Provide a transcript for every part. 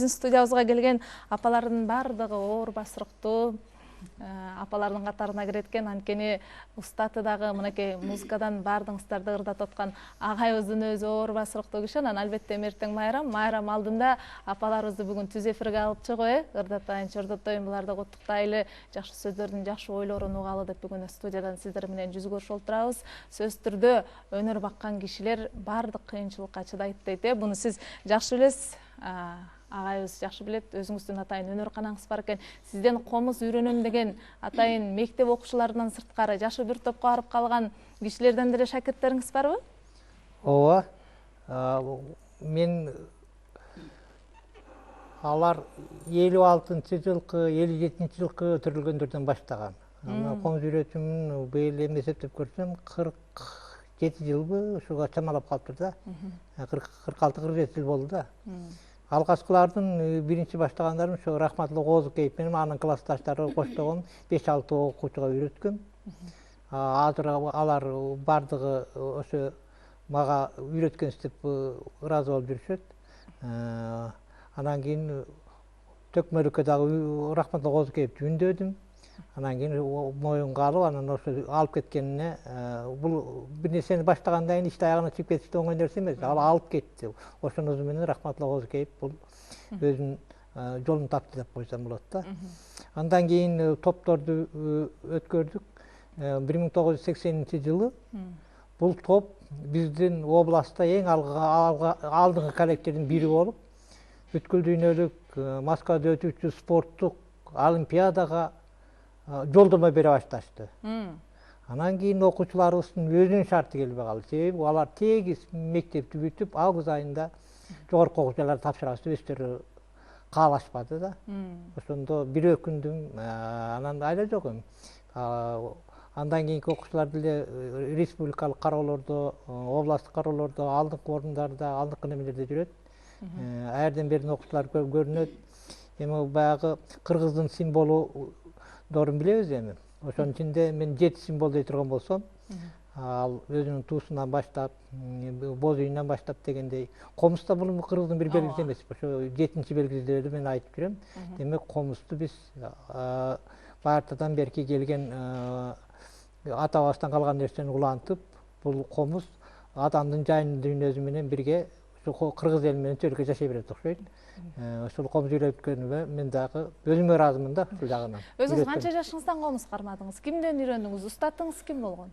биздин студиябызга келген апалардын бардыгы оор басырыктуу апалардын катарына кирет экен. Анткени устаты дагы мынакей музыкадан бардыгыңыздарды ырдатып аткан агайыбыздын өзү оор басырыктуу киши. Анан албетте эртең майрам алдында апаларыбызды бүгүн түз эфирге алып чыгып, ырдатайын, чырдатайын, буларды куттуктайлы, жакшы сөздөрдүн, жакшы ойлорун угалы деп бүгүн студиядан сиздер менен жүз көрүшүп отурабыз. Сөзсүз түрдө өнөр баккан кишилер бардык кыйынчылыкка чыдайт дейт. Буну сиз жакшы билесиз. Агайыбыз жакшы билет, өзүңүздүн атайын өнөр канаңыз бар экен. Сизден комуз үйрөнөм деген атайын мектеп окуучуларынан сырткары жашы бир топко барып калган кишилерден деле шакирттериңиз барбы? Ооба. Мен алар 56-жылкы, 57-жылкы өтүрүлгөндөрдөн баштагам. Комуз үйрөтүүмүн быйыл эми эсептеп көрсөм 47 жылбы ушуга чамалап калыптыр да. 46-47 жыл болду да. Алгачкылардын биринчи баштагандарын ошо рахматтуу Козукеев менен анын классташтары коштогон 5-6 окуучуга үйрөткөм. Азыр алар бардыгы ошо мага үйрөткөнсүз деп ыраазы болуп жүрүшөт. Анан кийин Төкмөлүккө дагы рахматтуу Козукеевди үндөдүм. Анан кийин моюнга алып, анан ошо алып кеткенине бул бир нерсени баштагандан кийин ишти аягына чыгып кетиш оңой нерсе эмес. Ал алып кетти. Ошонузу менен рахматтуу Козукеев бул өзүнүн жолун тапты деп койсом болот да. Андан кийин топторду өткөрдүк. 1980-жылы бул топ биздин областта эң алдыңкы коллективдин бири болуп, бүткүл дүйнөлүк Москвада өтүүчү спорттук олимпиадага жолдомо бере башташты. Анан кийин окуучуларыбыздын өзүнүн шарты келбей калды. Себеби алар тегиз мектепти бүтүп, август айында жогорку окуучуларды тапшырабыз деп өздөрү каалашпады да. Ошондо бир өкүндүм, анан айла жок эми. Андан кийинки окуучулар деле республикалык кароолордо, областтык кароолордо, алдыңкы орундарда, алдыңкы немелерде жүрөт. Аерден бердин окуучулар көрүнөт. Эми баягы кыргыздын символдорун билебиз эми. Ошонун ичинде мен 7 символ дей турган болсом, ал өзүнүн туусунан баштап, боз үйүнөн баштап дегендей. Комузда бул кыргыздын бир белгиси эмес. Ошо 7-чи белгиси деп мен айтып жүрөм. Демек комузду биз баартадан берки келген ата-бабадан калган нерсени улантып, бул комуз адамдын жайын дүйнөсү менен бирге кыргыз эли менен чөлкө жашай берет окшойт. Ошол комуз үйрөткөнүмө мен дагы өзүмө ыраазымын да ушул жагынан. Өзүңүз канча жашыңыздан комуз кармадыңыз? Кимден үйрөндүңүз? Устатыңыз ким болгон?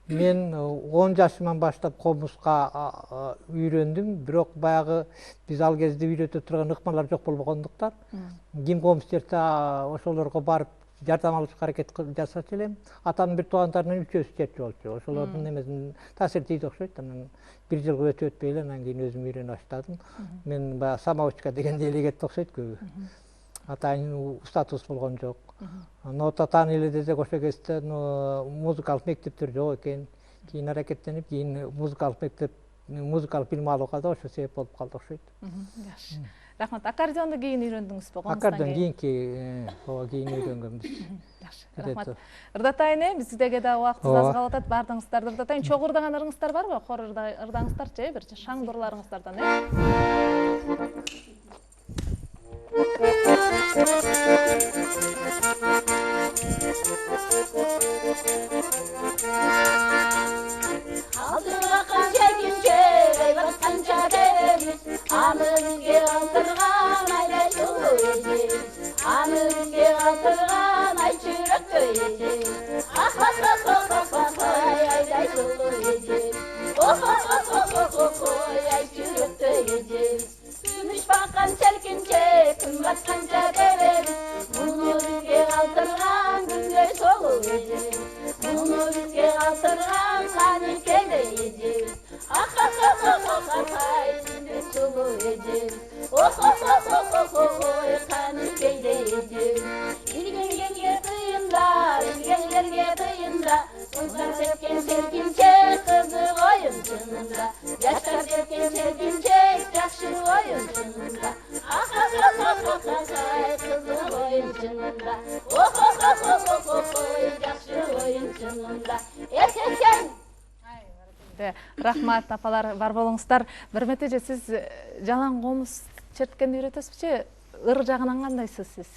Мен 10 жашыман баштап комузга үйрөндүм, бирок баягы биз ал кезде үйрөтө турган ыкмалар жок болбогондуктан, ким комуз жерсе ошолорго барып жардам алышка аракет жасачу элем. Атамдын бир туугандарынын үчөөсү жерчи болчу. Ошолордун немесин таасир тийди окшойт. Анан бир жылга өтүп өтпөй эле анан кийин өзүм үйрөнө баштадым. Мен баягы самоучка дегенде эле кетти окшойт көбү. Атайын устатыбыз болгон жок. Нота тааный эле десек ошол кезде музыкалык мектептер жок экен. Кийин аракеттенип, кийин музыкалык билим алууга да ошо себеп болуп калды окшойт. Жакшы. Рахмат. Аккордеонду кийин үйрөндүңүзбү? Аккордеон кийин үйрөнгөнбүз. Жакшы. Рахмат. Ырдатайын, биздеги да убактыбыз аз калып атат. Бардыгыңыздарды ырдатайын. Чогуу ырдаган ырыңыздар барбы? Хор ырдаңыздарчы, бир шаң дурларыңыздардан, Aldırgan çekince, eyvattan çademiz, anırge aldırgan ayda şulu ederiz, anırge aldırgan ay çürük ederiz, ah ah ah ah ah ah ayda şulu ederiz, oh oh oh oh oh oh ay çürük ederiz, gümüş bakan çelkince, küm batkan çademiz, bunu bizge aldırgan günde şulu ederiz, bunu bizge aldırgan sani kele ederiz, ah ah ah ah ah ah ay günde şulu ederiz, oh oh oh oh oh oh oh sani kele ederiz, ilgenlerge dıyında, ilgenlerge dıyında, Kızlar sepken selkince, kızı oyun çınında, yaşlar sepken selkince, yakşı oyun çınında, ah ah ah ah ah ah kızı oyun çınında, oh oh oh oh oh oh yakşı oyun çınında, erkekten. Рахмат, апалар, бар болуңуздар. Бирметеже сиз жалаң комуз черткенди үйрөтөсүзчү? Ыр жагынан кандайсыз сиз?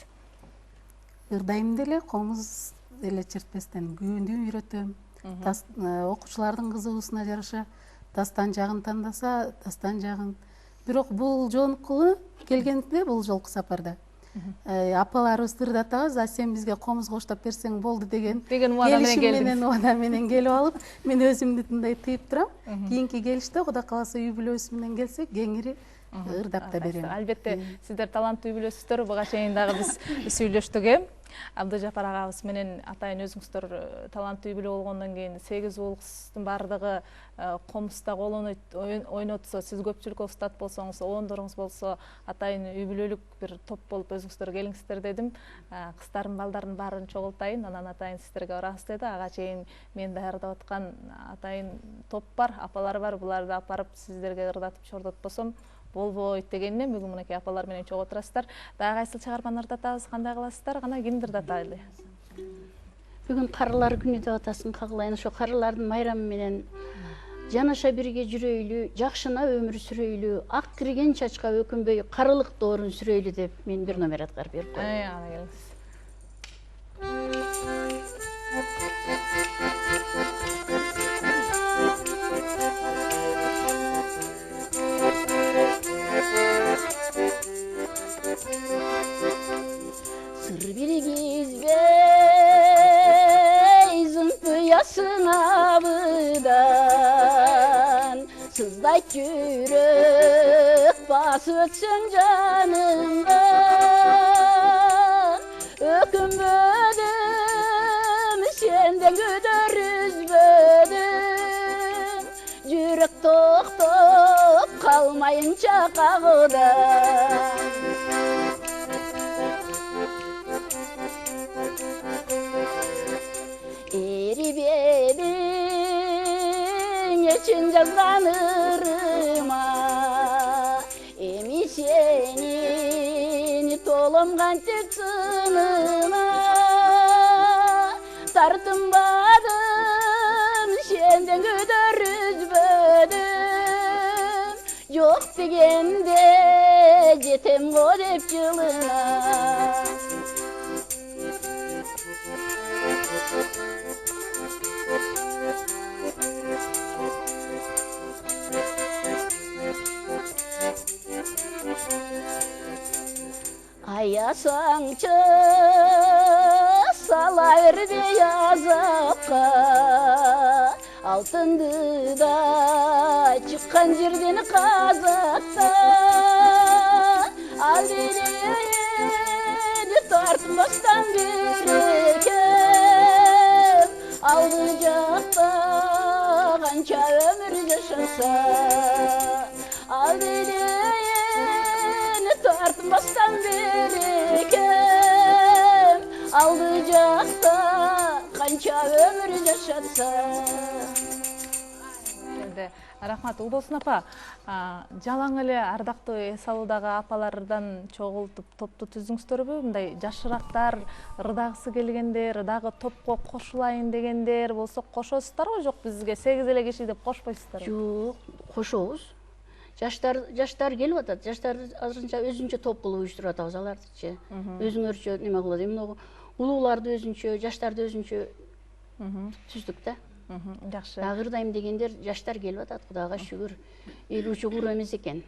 Ырдайым деле, комуз деле чертпестен күйүндү үйрөтөм. Окуучулардын кызыгуусуна жараша дастан жагын тандаса, дастан жагын. Бирок бул жонку келгенде бул жолку сапарда апаларыбыз ырдатабыз, а сен бизге комуз коштоп берсең болду деген убада менен келип алып, мен өзүмдү мындай тыйып турам. Кийинки келиште Кудай кааласа үй бүлөбүз менен келсек, кеңири ырдап да берем. Албетте, сиздер таланттуу үй бүлөсүздөр, буга чейин дагы биз сүйлөштүк. Абдыжапар агабыз менен атайын өзүңүздөр таланттуу үй бүлө болгондон кийин 8 уулуңуздун бардыгы комузда кол ойнотсо, сиз көпчүлүккө устат болсоңуз, оондоруңуз болсо, атайын үй бүлөлүк бир топ болуп өзүңүздөр келиңиздер дедим. Кыздардын балдарын баарын чогултайын, анан атайын сиздерге барабыз деди. Ага чейин мен даярдап аткан атайын топ бар, апалар бар. Буларды апарып сиздерге ырдатып чордотпосом болбойт дегенинен бүгүн мынакей апалар менен чогуу отурасыздар. Дагы кайсыл чыгарманы ырдатабыз, кандай кыласыздар? Кана кимди ырдатайлы? Бүгүн карылар күнү деп атасын, кагылайын. Ошо карылардын майрамы менен жанаша бирге жүрөйлү, жакшына өмүр сүрөйлү, ак кирген чачка өкүнбөй, карылык доорун сүрөйлү деп мен бир номер аткарып берип коем. Ана келиңиз. Sır bilgizbey zımpıyasın abıdan, sızlayt yürek bas ötsün canımdan. Ökünbödüm senden güdör üzbödüm, yürek toktop kalmayınca kağıdan. Eribedin için yazganırıma, emi senin tolumgan tek sınıma. Tartınmadım senden güdör üzbödüm, yok degende jetem go dep yılına. Ayasaңчы салайыр бейазапқа, алтынды да чыққан жерден қазақта. Алдейді тартмастан берекем, алды жақта қанша өмір жашаса. Алдейді tartmastan bereken, aldı jakta kança ömür yaşatsa. Рахмат, Улдосын апа, жалаң эле ардактуу эс алуудагы апалардан чогултуп топту түзүңүздөрбү? Мындай жашырактар, ырдагысы келгендер, дагы топко кошулайын дегендер болсо кошосуздарбы, жок бизге 8 эле киши деп кошпойсуздарбы? Жок, кошобуз. Жаштар келип атат. Жаштарды азырынча өзүнчө топ кылып уюштуруп атабыз алардычы. Өзүңөрчө неме кылат. Эми улууларды өзүнчө, жаштарды өзүнчө түздүк да. Жакшы. Дагы ырдайм дегендер жаштар келип атат, Кудайга шүгүр. Эл учугур эмес экен.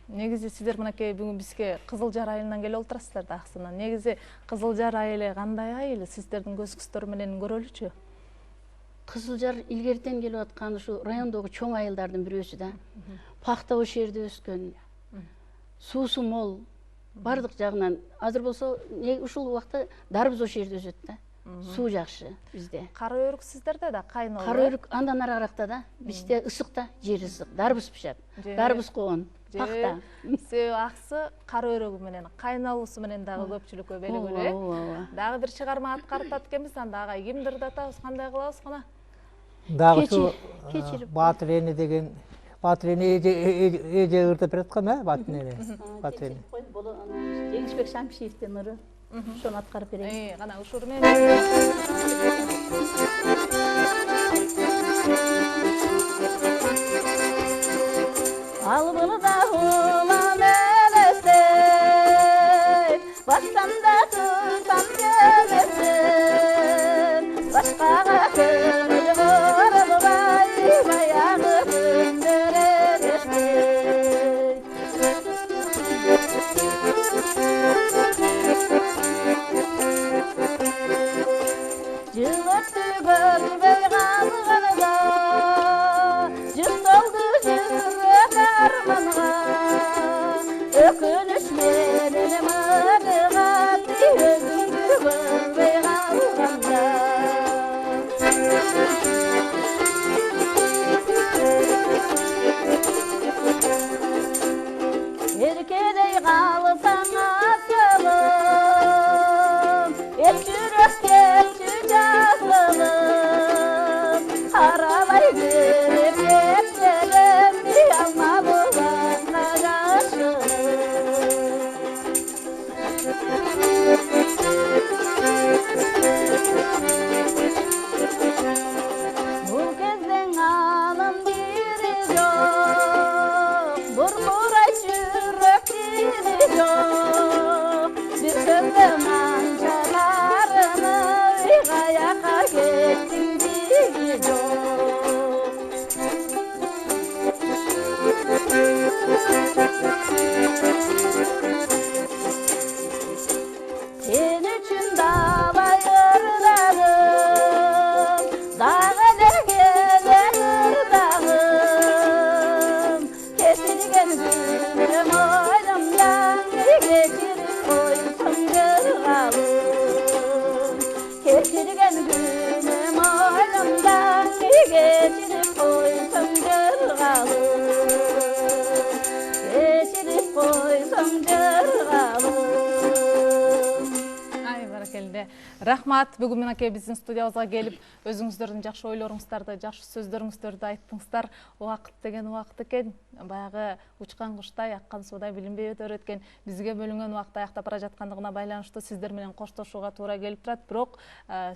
Негизи сиздер мынакей бүгүн бизге Кызыл-Жар айылынан келип отурасыздар да аксынан. Негизи Кызыл-Жар айылы кандай айыл? Сиздердин көзүңүздөр менен көрөлүчү? Кызыл-Жар илгертен келип аткан ушу райондогу чоң айылдардын бирөөсү да. Пахта ошол жерде өскөн. Суусу мол. Бардык жагынан. Азыр болсо ушул убакта дарбыз ошол жерде өсөт да. Суу жакшы бизде. Кара өрүк сиздерде да кайноо. Кара өрүк андан арагыракта да. Бизде ысык да, жер ысык. Дарбыз пишат. Дарбыз когон. Пахта. Себеби аксы кара өрүгү менен, кайналуусу менен дагы көпчүлүккө белгилүү. Дагы бир чыгарма аткарып экенбиз, анда ага кимди ырдатабыз, кандай кылабыз кана? Дагы ушу Кут Эне деген Кут Эне эже ырдап бераткан, Кут Эне. Кут Эне. Жеңишбек Шамшиевдин ыры. Ошону аткарып берейин. Кана ушур менен. Al bunu da hula meleste Bassam da tutsam demesin Başkaga köngül kırılmay Bayağı gündüremesin Jığıttı görmey kalğanıga Jık doldu jürek armanıga Ökünüş menen mırıgan Özüngü görmey kalğanda Erkedey kalsan asılım Et yürek geçü casılım Haralay görüp geçelim Bir alma bulanla yaşım Bu kezden anım biri yok Burmuray çürek biri yok Bir sözde mançalarını Gayaka geçtin digi yok Sen üçün davay ırdağım Dağa dergelen ırdağım Kesilgen günüm oylumdan Geçirip koysam gırgalım Kesilgen günüm oylumdan Geçirip koysam gırgalım Geçirip koysam gırgalım Баракелде. Рахмат, бүгін мінеке біздің студиябызға келіп, өзіңіздердің жақсы ойларыңыздарды, жақсы сөздеріңіздерді айттыңыздар. Уақыт деген уақыт екен. Баяғы учқан құштай, аққан судай білінбей өтер еткен. Бізге бөлінген уақытта аяқта бара жатқандығына байланышты сіздер менен қоштошуға тура келіп тұрады. Бирок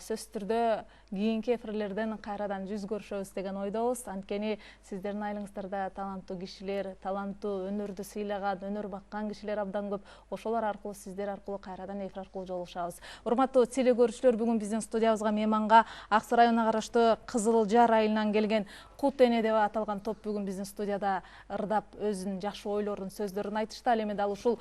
сөз түрдө кийинки эфирлерден кайрадан жүз көрүшөбүз деген ойдобуз. Анткени сиздердин айылыңыздарда таланттуу кишилер, таланттуу өнөрдү сыйлаган, өнөр баккан кишилер абдан көп. Ошолор аркылуу сиздер аркылуу кайрадан эфир аркылуу жолугушабыз. Урматтуу телекөрүүчүлөр, бүгүн биздин студиябызга мейманга Ак Суу районуна караштуу Кызыл-Жар айылынан келген Кут Эне деп аталган топ бүгүн биздин студияда ырдап өзүнүн жакшы ойлорун, сөздөрүн айтышты. Ал эми дал ушул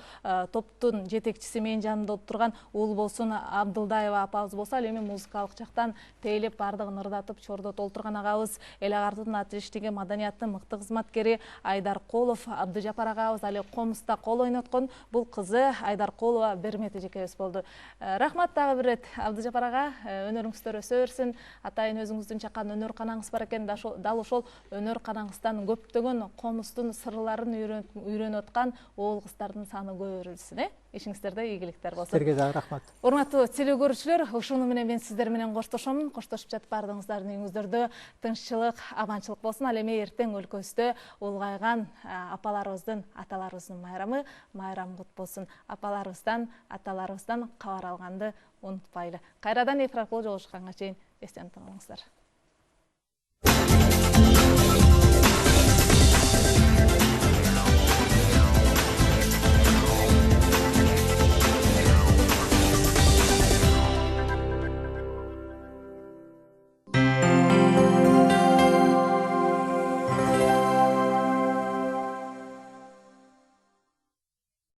топтун жетекчиси менин жанымда отурган Уул болсун Абдылдаева апабыз болсо, ал эми музыкалык жактан тейлеп бардыгын ырдатып чордотуп олтурган агабыз Эл Агартын атыштыгы маданияттын мыкты кызматкери Айдаркулов Абдыжапар агабыз, ал комузда кол ойноткон бул кызы Айдаркулова Бермет эжекебиз болду. Рахмат дагы бир ирет Абдыжапар ага, өнөрүңүздөр өсө берсин. Атайын өзүңүздүн чакан өнөр канаңыз бар экен, дал ошол өнөр канаңыздан көптөгөн комуздун сырларын үйрөнүп аткан уул кыздардын саны көбөйүлсүн. Ишиңиздерде ийгиликтер болсун. Сизерге дагы рахмат. Урматтуу телекөрүүчүлөр, ушуну менен мен сиздер менен коштошом. Коштошуп жатып бардыгыңыздардын үйүңүздөрдө тынччылык, аманчылык болсун. Ал эми эртең өлкөбүздө улгайган апаларыбыздын, аталарыбыздын майрамы кут болсун. Апаларыбыздан, аталарыбыздан кабар алганды унутпайлы. Кайрадан эфир аркылуу жолугушканга чейин эстен туруңуздар.